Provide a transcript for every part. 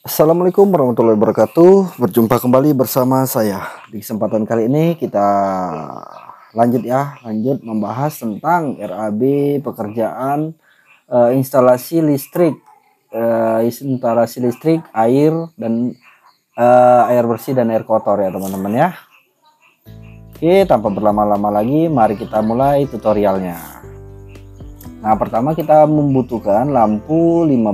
Assalamualaikum warahmatullahi wabarakatuh. Berjumpa kembali bersama saya. Di kesempatan kali ini kita lanjut membahas tentang RAB pekerjaan instalasi listrik, air dan air bersih dan air kotor ya teman-teman ya. Oke, tanpa berlama-lama lagi, mari kita mulai tutorialnya. Nah, pertama kita membutuhkan lampu 5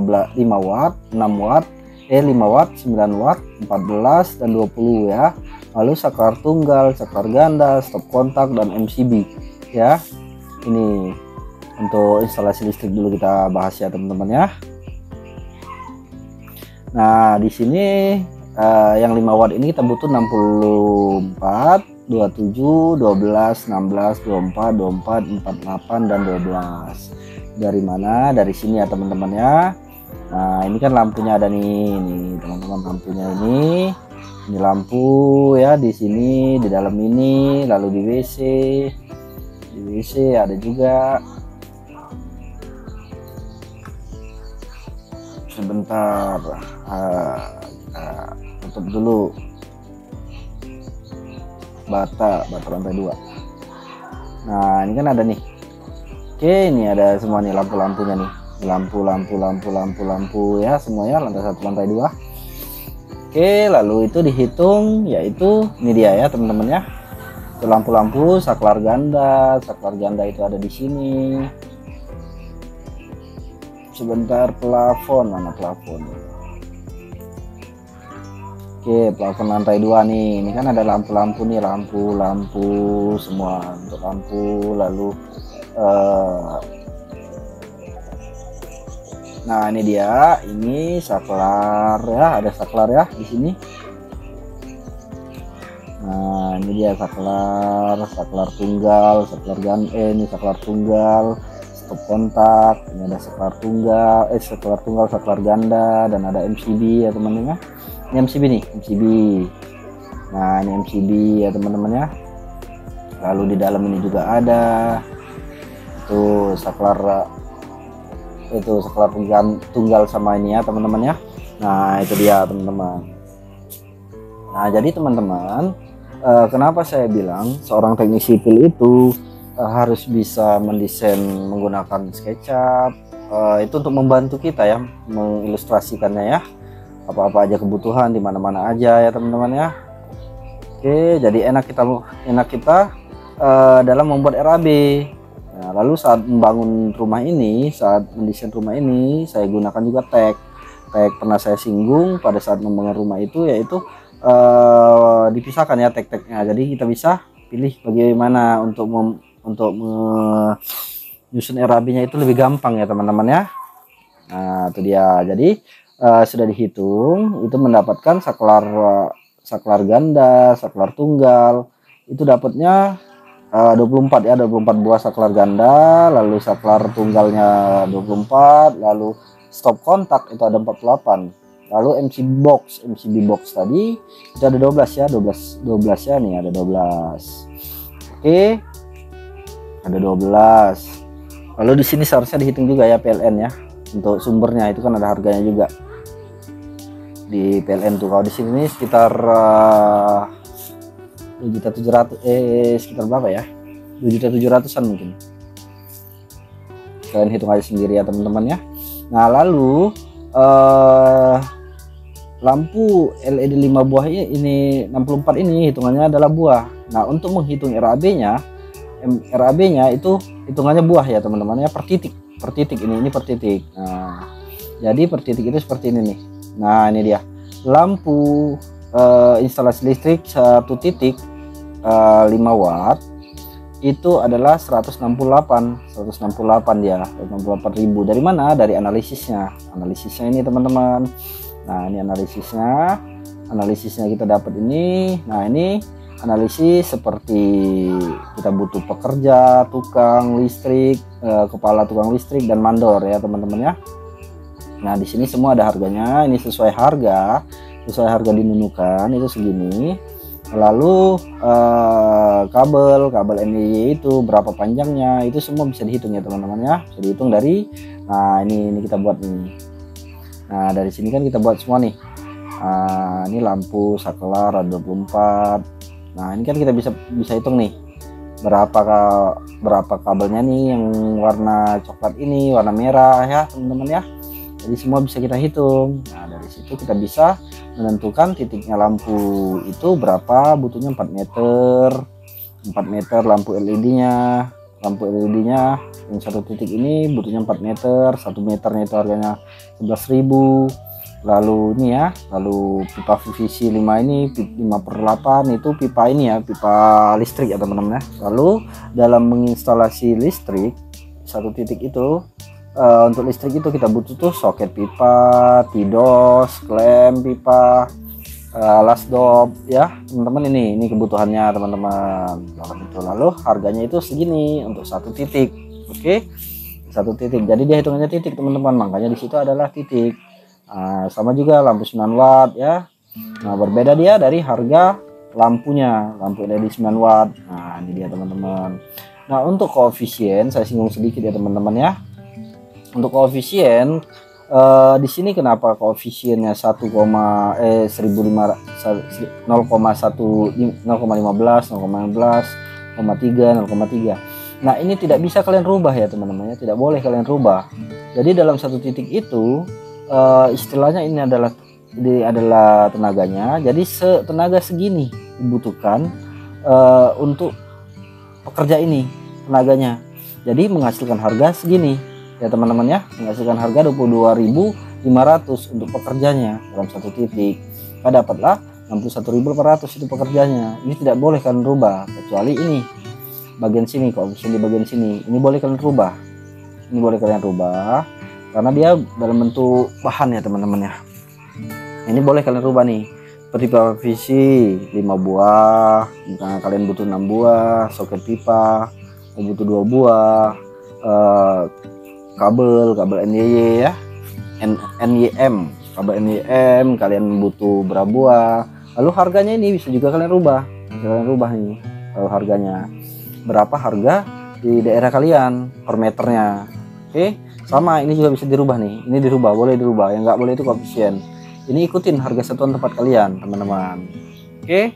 watt, 6 watt, 5 watt, 9 watt, 14 dan 20 ya. Lalu saklar tunggal, saklar ganda, stop kontak dan MCB ya. Ini untuk instalasi listrik dulu kita bahas ya teman-teman ya. Nah, di sini yang 5 watt ini kita butuh 64, 27, 12, 16, 24, 24, 48 dan 12. Dari mana? Dari sini ya teman-teman ya. Nah, ini kan lampunya ada nih teman-teman, lampunya ini lampu ya, di sini, di dalam ini, lalu di WC ada juga. Sebentar, tutup dulu bata lantai 2. Nah, ini kan ada nih. Oke, ini ada semua nih lampu-lampunya nih. Lampu ya semuanya, lantai 1, lantai 2. Oke, lalu itu dihitung, yaitu ini dia ya teman-teman ya. Itu lampu-lampu saklar ganda itu ada di sini. Sebentar, plafon, mana plafon? Oke, plafon lantai 2 nih. Ini kan ada lampu-lampu nih, lampu semua untuk lampu. Lalu nah, ini dia, ini saklar ya, ada saklar ya di sini. Nah, ini dia saklar tunggal, ini saklar tunggal, stop kontak. Ini ada saklar tunggal, saklar ganda, dan ada MCB ya teman-teman ya. Ini MCB nih, MCB. Nah, ini MCB ya teman-teman ya. Lalu di dalam ini juga ada itu saklar tunggal sama ini ya teman-teman ya. Nah, itu dia teman-teman. Nah, jadi teman-teman, kenapa saya bilang seorang teknik sipil itu harus bisa mendesain menggunakan SketchUp, itu untuk membantu kita ya, mengilustrasikannya ya, apa-apa aja kebutuhan di mana-mana aja ya teman-teman ya. Oke, jadi enak kita dalam membuat RAB. Nah, lalu saat membangun rumah ini, saat mendesain rumah ini, saya gunakan juga tag pernah saya singgung pada saat membangun rumah itu, yaitu dipisahkan ya tag-tagnya. Jadi kita bisa pilih bagaimana untuk menyusun RAB-nya itu lebih gampang ya teman-teman ya. Nah, itu dia. Jadi sudah dihitung, itu mendapatkan saklar ganda, saklar tunggal, itu dapatnya 24 ya, 24 buah saklar ganda, lalu saklar tunggalnya 24, lalu stop kontak itu ada 48, lalu MCB box tadi itu ada 12 ya, 12 ya nih, ada 12. Oke, ada 12. Lalu di sini seharusnya dihitung juga ya PLN ya, untuk sumbernya itu kan ada harganya juga di PLN tuh. Kalau di sini sekitar 2.700.000, sekitar berapa ya, 2.700.000-an mungkin. Kalian hitung aja sendiri ya teman-teman ya. Nah, lalu lampu LED 5 buah ini 64 ini hitungannya adalah buah. Nah, untuk menghitung RAB-nya itu hitungannya buah ya teman-teman ya, per titik ini per titik. Nah, jadi per titik itu seperti ini nih. Nah, ini dia lampu instalasi listrik 1 titik 5 watt itu adalah 168 dia, 168.000. Dari mana? Dari analisisnya ini teman-teman. Nah, ini analisisnya kita dapat ini. Nah, ini analisis seperti kita butuh pekerja, tukang listrik, kepala tukang listrik dan mandor ya teman-teman ya. Nah, di sini semua ada harganya. Ini sesuai harga dinunukan itu segini. Lalu kabel NIY itu berapa panjangnya, itu semua bisa dihitung ya teman-teman ya, bisa dihitung dari, nah ini kita buat nih. Nah, dari sini kan kita buat semua nih. Ini lampu saklar ada 24. Nah ini kan kita bisa hitung nih berapa kabelnya nih yang warna coklat ini, warna merah ya teman-teman ya. Jadi semua bisa kita hitung. Nah dari situ kita bisa menentukan titiknya lampu itu berapa, butuhnya 4 meter lampu LED-nya. Yang satu titik ini butuhnya 4 meter, 1 meternya itu harganya 11.000. Lalu ini ya, lalu pipa PVC 5 ini 5/8 itu pipa ini ya, pipa listrik ya teman-teman ya. Lalu dalam menginstalasi listrik satu titik itu, untuk listrik itu kita butuh tuh soket pipa, tidos, klem pipa, lasdop ya teman-teman. Ini kebutuhannya teman-teman. Lalu harganya itu segini untuk satu titik. Oke, satu titik, jadi dia hitungannya titik teman-teman, makanya di situ adalah titik. Sama juga lampu 9 watt ya. Nah berbeda dia dari harga lampunya, lampu LED 9 watt. Nah ini dia teman-teman. Nah untuk koefisien saya singgung sedikit ya teman-teman ya. Untuk koefisien di sini kenapa koefisiennya 0,15, 0,16, 0,3. Nah ini tidak bisa kalian rubah ya teman-teman ya, tidak boleh kalian rubah. Jadi dalam satu titik itu istilahnya ini adalah tenaganya. Jadi tenaga segini dibutuhkan untuk pekerja ini tenaganya. Jadi menghasilkan harga segini ya teman-teman ya, menghasilkan harga 22.500 untuk pekerjanya dalam satu titik. Maka dapatlah 61.800 itu pekerjanya. Ini tidak boleh kalian rubah kecuali ini bagian sini, koefisien di bagian sini ini boleh kalian rubah. Ini boleh kalian rubah karena dia dalam bentuk bahan ya teman-teman ya. Ini boleh kalian rubah nih, seperti pipa PVC 5 buah, misalnya kalian butuh 6 buah, soket pipa butuh 2 buah, kabel NYY ya, NYM, kabel NYM kalian butuh berapa buah. Lalu harganya ini bisa juga kalian rubah, nih. Lalu harganya berapa harga di daerah kalian per meternya. Oke, sama ini juga bisa dirubah nih. Ini dirubah, boleh dirubah. Yang nggak boleh itu koefisien. Ini ikutin harga satuan tempat kalian, teman-teman. Oke.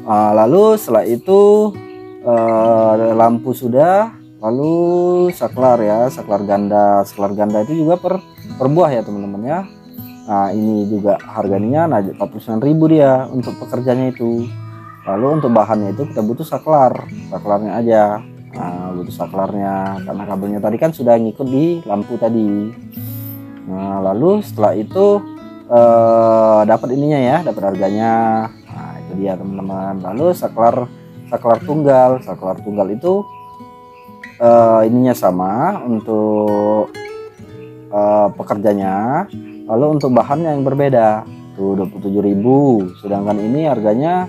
Lalu setelah itu lampu sudah, lalu saklar ya, saklar ganda. Saklar ganda itu juga per buah ya teman-teman ya. Nah ini juga harganya 49.000 dia untuk pekerjanya itu. Lalu untuk bahannya itu kita butuh saklarnya aja. Nah, butuh saklarnya karena kabelnya tadi kan sudah ngikut di lampu tadi. Nah lalu setelah itu dapat ininya ya, dapat harganya. Nah itu dia teman-teman. Lalu saklar tunggal itu ininya sama untuk pekerjanya. Lalu untuk bahannya yang berbeda tuh 27.000, sedangkan ini harganya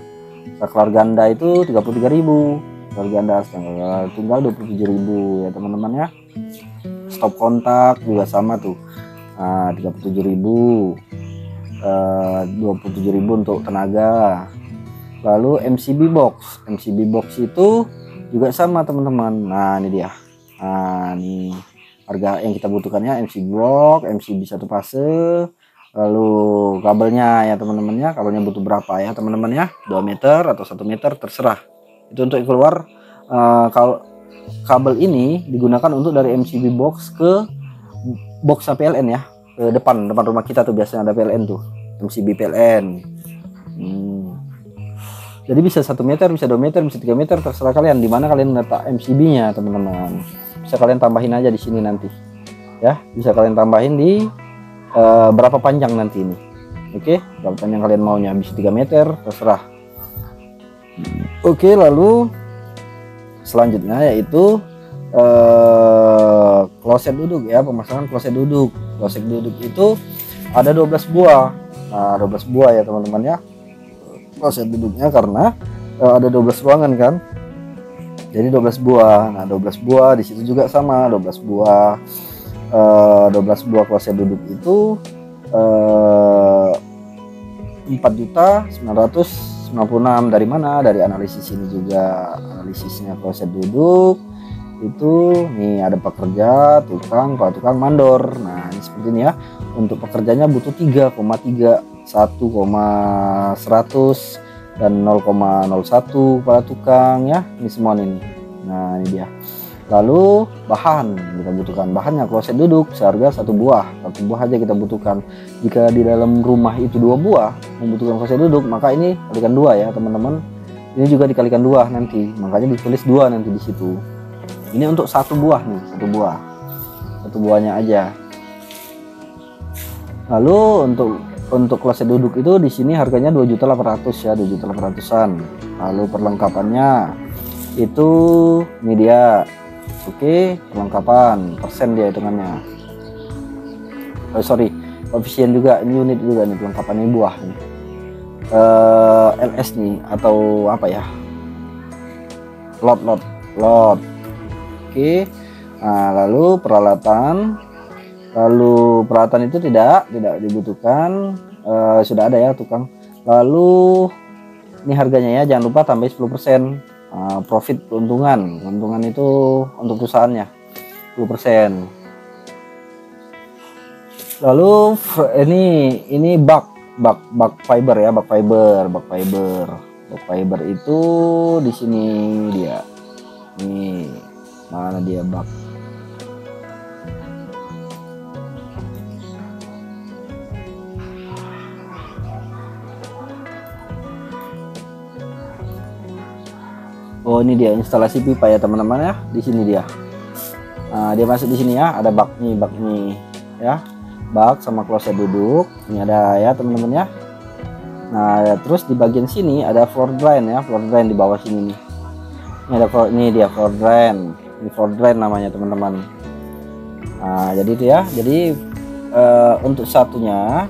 saklar ganda itu 33.000. Saklar ganda, saklar tunggal 27.000 ya teman-teman ya. Stop kontak juga sama tuh. Nah 37.000, 27.000 untuk tenaga. Lalu MCB box itu juga sama teman-teman. Nah ini dia. Nah ini harga yang kita butuhkannya MCB box, MCB 1 fase. Lalu kabelnya ya teman-teman ya, kabelnya butuh berapa ya teman-teman ya, 2 meter atau 1 meter terserah. Itu untuk keluar. Kalau kabel ini digunakan untuk dari MCB box ke box PLN ya, ke depan rumah kita tuh biasanya ada PLN tuh, MCB PLN. Jadi bisa 1 meter, bisa 2 meter, bisa 3 meter, terserah kalian di mana kalian letak MCB-nya teman-teman. Bisa kalian tambahin aja di sini nanti ya, bisa kalian tambahin di berapa panjang nanti ini. Oke, berapa panjang kalian maunya, bisa 3 meter terserah. Oke, lalu selanjutnya yaitu kloset duduk ya, pemasangan kloset duduk. Kloset duduk itu ada 12 buah. Nah 12 buah ya teman-teman ya kloset duduknya, karena ada 12 ruangan kan, jadi 12 buah. Nah 12 buah di situ juga sama, 12 buah. 12 buah kloset duduk itu 4.996.000. Dari mana? Dari analisis ini juga, analisisnya kloset duduk itu nih ada pekerja, tukang mandor. Nah ini seperti ini ya. Untuk pekerjanya butuh 3,3, 1,100 dan 0,01 pada tukang ya. Ini semua ini. Nah, ini dia. Lalu bahan kita butuhkan, bahannya kloset duduk seharga 1 buah, 1 buah aja kita butuhkan. Jika di dalam rumah itu 2 buah membutuhkan kloset duduk, maka ini kalikan 2 ya teman-teman. Ini juga dikalikan 2 nanti, makanya ditulis 2 nanti di situ. Ini untuk 1 buah nih, 1 buah, 1 buahnya aja. Lalu untuk kloset duduk itu di sini harganya 2.800.000 ya, 2.800.000-an. Lalu perlengkapannya itu ini dia. Oke, perlengkapan persen dia hitungannya. Sorry, koefisien juga, ini unit juga nih perlengkapan, ini buah nih. LS nih atau apa ya? Lot. Oke. Nah, lalu peralatan itu tidak dibutuhkan, sudah ada ya tukang. Lalu ini harganya ya, jangan lupa tambah 10%. Profit keuntungan itu untuk perusahaannya 10%. Lalu ini bak fiber ya, bak fiber itu di sini dia. Nih, mana dia bak? Oh, ini dia instalasi pipa ya teman-teman ya. Di sini dia. Nah, dia masuk di sini ya. Ada bak nih ya. Bak sama kloset duduk. Ini ada ya teman-teman ya. Nah, terus di bagian sini ada floor drain ya. Floor drain di bawah sini nih. Ini ada ini dia floor drain. Ini floor drain namanya teman-teman. Nah, jadi itu ya. Jadi untuk satunya,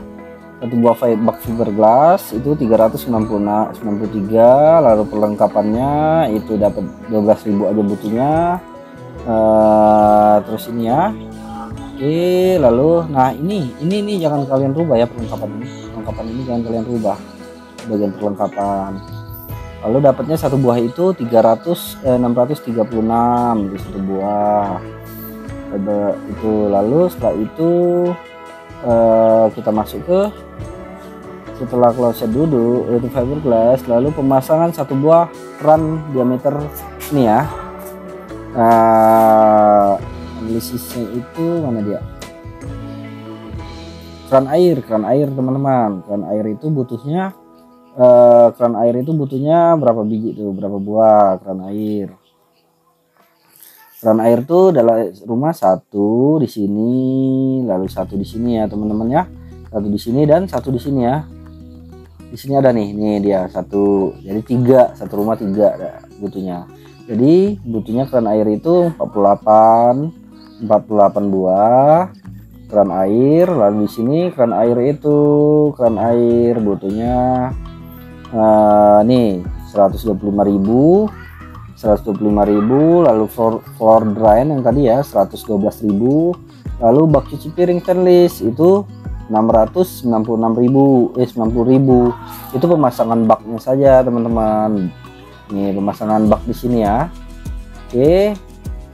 satu buah bak fiberglass itu 393, lalu perlengkapannya itu dapat 12.000 aja butuhnya. Terus ini ya. Oke, lalu nah ini jangan kalian rubah ya, perlengkapan ini jangan kalian rubah bagian perlengkapan. Lalu dapatnya satu buah itu 636 di satu buah. Itu lalu setelah itu kita masuk ke setelah kloset duduk itu fiberglass, lalu pemasangan satu buah keran diameter ini ya. Analisisnya itu mana dia? Keran air teman-teman. Keran air itu butuhnya berapa biji tuh, berapa buah keran air? Keran air tuh dalam rumah satu di sini, lalu satu di sini ya teman-teman ya. Satu di sini dan satu di sini ya. Di sini ada nih dia satu, jadi 3, satu rumah 3 butuhnya. Jadi butuhnya keran air itu 48 buah keran air. Lalu di sini keran air butuhnya nih 125.000, lalu floor drain yang tadi ya 112.000, lalu bak cuci piring stainless itu 90.000. Itu pemasangan baknya saja teman-teman. Nih pemasangan bak di sini ya. Oke,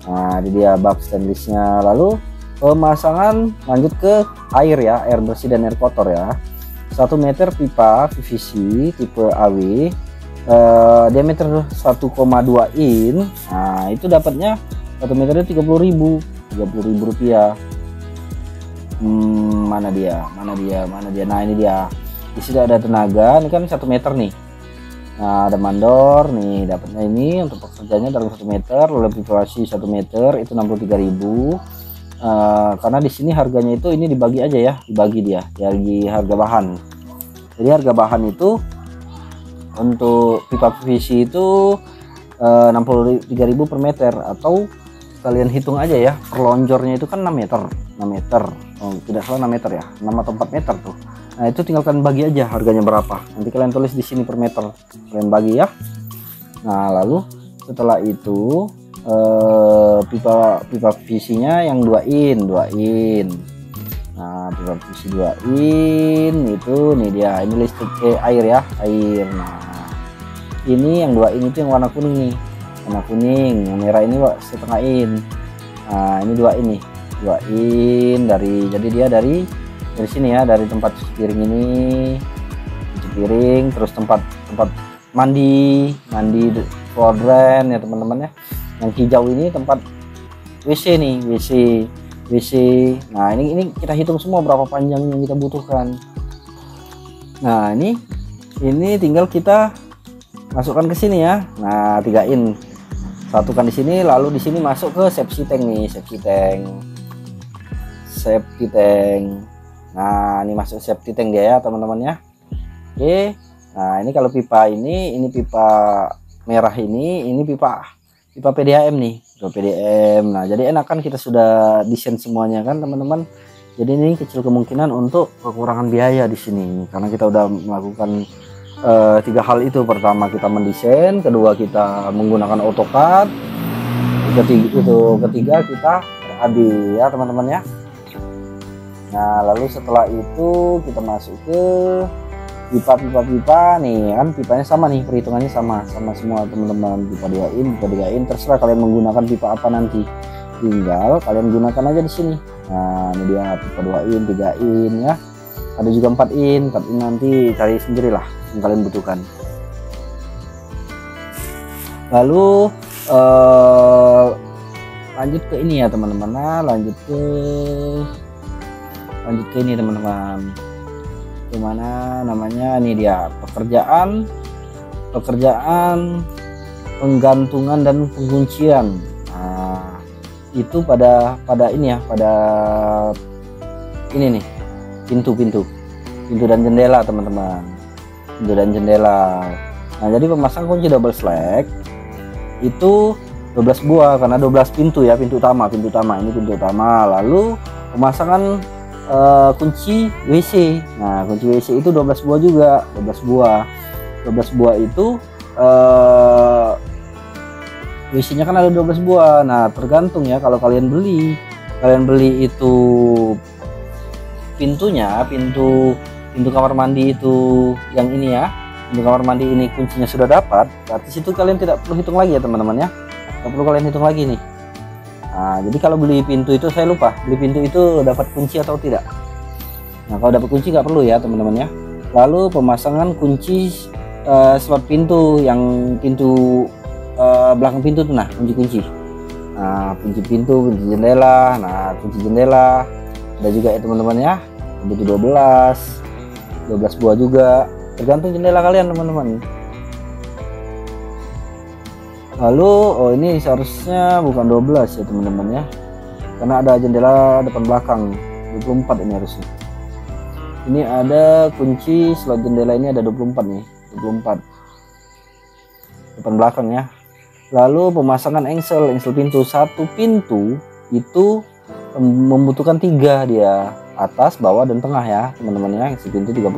nah ini dia bak stainlessnya. Lalu pemasangan lanjut ke air ya, air bersih dan air kotor ya. 1 meter pipa PVC tipe AW, diameter 1,2 in. Nah itu dapatnya 1 meternya 30.000 rupiah. Mana dia? Nah ini dia. Di sini ada tenaga. Ini kan 1 meter nih. Nah ada mandor nih, dapatnya ini untuk pekerjaannya dalam 1 meter. Lalu vibrasi 1 meter itu 63.000. Karena di sini harganya itu ini dibagi aja ya, dibagi harga bahan. Jadi harga bahan itu untuk pipa PVC itu 63.000 per meter, atau kalian hitung aja ya, perlonjornya itu kan 6 meter. Oh, tidak salah 6 meter ya, 6 atau 4 meter tuh. Nah itu tinggal kalian bagi aja harganya berapa, nanti kalian tulis di sini per meter, kalian bagi ya. Nah lalu setelah itu pipa PVC nya yang 2 in. Nah pipa PVC 2 in itu nih dia, ini listrik air ya, air. Nah ini yang 2 in itu yang warna kuning nih, yang merah ini setengah in. Nah ini 2 ini 2 in jadi dia dari sini ya, dari tempat cuci piring ini, cuci piring, terus tempat mandi floor drain ya teman-teman ya. Yang hijau ini tempat WC nih, WC. Nah ini kita hitung semua berapa panjang yang kita butuhkan. Nah ini tinggal kita masukkan ke sini ya. Nah 3 in satukan di sini, lalu di sini masuk ke safety tank nih, safety tank. Nah ini masuk safety tank dia ya teman-teman ya. Oke, nah ini kalau pipa ini pipa merah ini pipa PDAM nih, pipa PDAM. Nah jadi enakan kita sudah desain semuanya kan teman-teman. Jadi ini kecil kemungkinan untuk kekurangan biaya di sini karena kita udah melakukan 3 hal itu. Pertama kita mendesain, kedua kita menggunakan AutoCAD, ketiga kita RAB ya teman-teman ya. Nah lalu setelah itu kita masuk ke pipa nih kan, pipanya sama nih, perhitungannya sama semua teman-teman. Pipa 2 in, pipa 3 in, terserah kalian menggunakan pipa apa nanti, tinggal kalian gunakan aja di sini. Nah ini dia pipa 2 in, 3 in ya, ada juga 4 in nanti cari sendirilah yang kalian butuhkan. Lalu lanjut ke ini ya teman-teman. Nah lanjut ke ini teman-teman, gimana namanya, ini dia pekerjaan penggantungan dan penguncian. Nah itu pada ini ya, pada ini nih, pintu dan jendela teman-teman, pintu dan jendela. Nah jadi pemasang kunci double slack itu 12 buah karena 12 pintu ya, pintu utama ini pintu utama. Lalu pemasangan kunci WC. Nah kunci WC itu 12 buah juga, 12 buah itu WC nya kan ada 12 buah. Nah tergantung ya, kalau kalian beli itu pintunya, pintu kamar mandi itu yang ini ya, pintu kamar mandi ini kuncinya sudah dapat, berarti situ kalian tidak perlu hitung lagi ya teman-teman ya, tidak perlu kalian hitung lagi nih. Nah jadi kalau beli pintu itu, saya lupa beli pintu itu dapat kunci atau tidak. Nah kalau dapat kunci nggak perlu ya teman-teman ya. Lalu pemasangan kunci slot pintu, yang pintu belakang pintu tuh, nah kunci. Nah kunci pintu, kunci jendela. Nah kunci jendela ada juga ya teman-teman ya, butuh 12 buah juga, tergantung jendela kalian teman-teman. Lalu ini seharusnya bukan 12 ya teman-teman ya, karena ada jendela depan belakang, 24 ini harusnya. Ini ada kunci slot jendela ini ada 24 nih, 24 depan belakang ya. Lalu pemasangan engsel pintu, satu pintu itu membutuhkan 3 dia, atas, bawah, dan tengah ya teman-teman ya. Engsel pintu 36.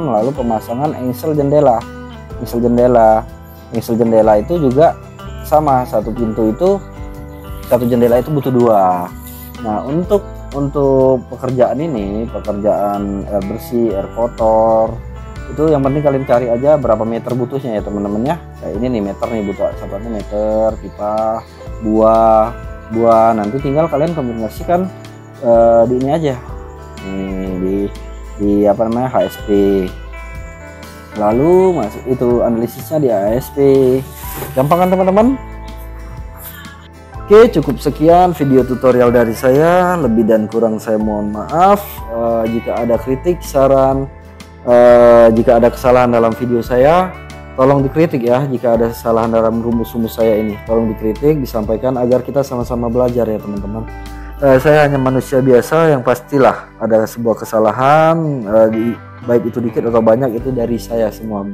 Lalu pemasangan engsel jendela itu juga sama, satu jendela itu butuh 2. Nah untuk pekerjaan ini, pekerjaan air bersih, air kotor, itu yang penting kalian cari aja berapa meter butuhnya ya teman-teman ya. Kayak ini nih, meter nih, butuh satuannya meter, pipa, buah, nanti tinggal kalian kombinasikan di ini aja nih, di apa namanya, HSP. Lalu masuk itu analisisnya di ASP, gampang kan teman-teman. Oke, cukup sekian video tutorial dari saya, lebih dan kurang saya mohon maaf. Jika ada kritik, saran, jika ada kesalahan dalam video saya, tolong dikritik ya. Jika ada kesalahan dalam rumus-rumus saya ini, tolong dikritik, disampaikan agar kita sama-sama belajar ya teman-teman. Saya hanya manusia biasa, yang pastilah ada sebuah kesalahan, baik itu dikit atau banyak, itu dari saya semua.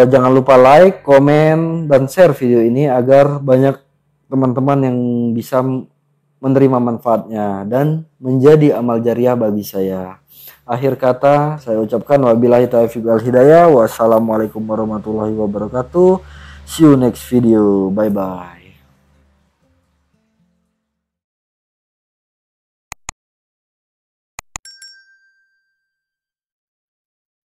Jangan lupa like, komen, dan share video ini agar banyak teman-teman yang bisa menerima manfaatnya dan menjadi amal jariah bagi saya. Akhir kata saya ucapkan wabillahi taufiq wal hidayah. Wassalamualaikum warahmatullahi wabarakatuh. See you next video. Bye bye.